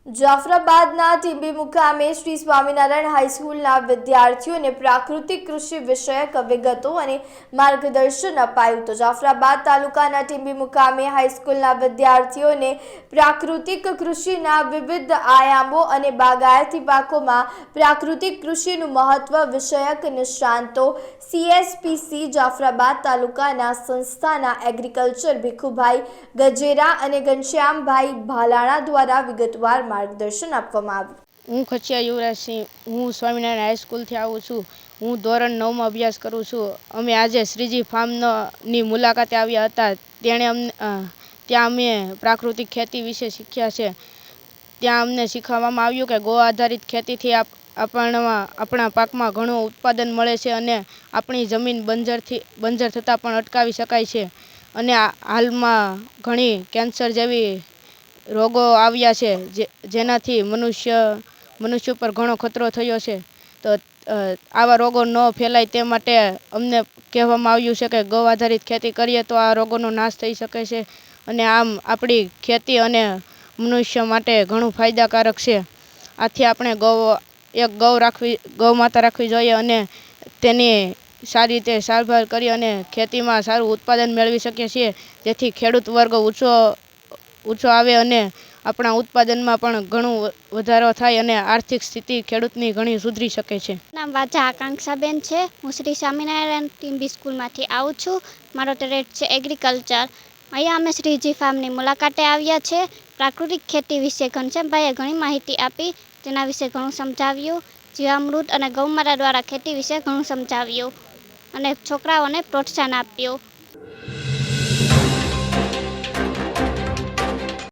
જાફરાબાદના ટીંબી મુકામે શ્રી સ્વામિનારાયણ હાઈસ્કૂલના વિદ્યાર્થીઓને પ્રાકૃતિક કૃષિ વિષયક વિગતો અને માર્ગદર્શન અપાયું તો જાફરાબાદ તાલુકાના ટીંબી મુકામે હાઈસ્કૂલના વિદ્યાર્થીઓને પ્રાકૃતિક કૃષિના વિવિધ આયામો અને બાગાયતી પાકોમાં પ્રાકૃતિક કૃષિનું મહત્વ વિષયક નિષ્ણાંતો CSPC જાફરાબાદ તાલુકાના સંસ્થાના એગ્રીકલ્ચર ભીખુભાઈ ગજેરા અને ઘનશ્યામભાઈ ભાલાણા દ્વારા વિગતવાર માર્ગદર્શન આપવામાં આવ્યું। હું ખચિયા યુવરાજસિંહ, હું સ્વામિનારાયણ હાઈસ્કૂલથી આવું છું। હું ધોરણ 9માં અભ્યાસ કરું છું। અમે આજે શ્રીજી ફાર્મની મુલાકાતે આવ્યા હતા। ત્યાં અમે પ્રાકૃતિક ખેતી વિશે શીખ્યા છે। ત્યાં અમને શીખવવામાં આવ્યું કે ગૌ આધારિત ખેતીથી આપણા પાકમાં ઘણું ઉત્પાદન મળે છે અને આપણી જમીન બંજર થતાં પણ અટકાવી શકાય છે। અને હાલમાં ઘણી કેન્સર જેવી રોગો આવ્યા છે જેનાથી મનુષ્ય પર ઘણો ખતરો થયો છે। તો આવા રોગો ન ફેલાય તે માટે અમને કહેવામાં આવ્યું છે કે ગૌ આધારિત ખેતી કરીએ તો આ રોગોનો નાશ થઈ શકે છે અને આમ આપણી ખેતી અને મનુષ્ય માટે ઘણું ફાયદાકારક છે। આથી આપણે ગૌ માતા રાખવી જોઈએ અને તેની સારી રીતે સારવાર કરી અને ખેતીમાં સારું ઉત્પાદન મેળવી શકીએ છીએ, જેથી ખેડૂત વર્ગ ઊંચો આવે અને આપણા ઉત્પાદનમાં પણ ઘણું વધારો થાય અને આર્થિક સ્થિતિ ખેડૂતની ઘણી સુધરી શકે છે। નામ વાજા આકાંક્ષાબેન છે। હું શ્રી સ્વામિનારાયણ ટીંબી સ્કૂલમાંથી આવું છું। મારો ટ્રેડ છે એગ્રીકલ્ચર। અહીંયા અમે શ્રીજી ફાર્મની મુલાકાતે આવ્યા છે। પ્રાકૃતિક ખેતી વિશે ઘનશ્યામભાઈએ ઘણી માહિતી આપી, તેના વિશે ઘણું સમજાવ્યું। જીવામૃત અને ગૌમાતા દ્વારા ખેતી વિશે ઘણું સમજાવ્યું અને છોકરાઓને પ્રોત્સાહન આપ્યું।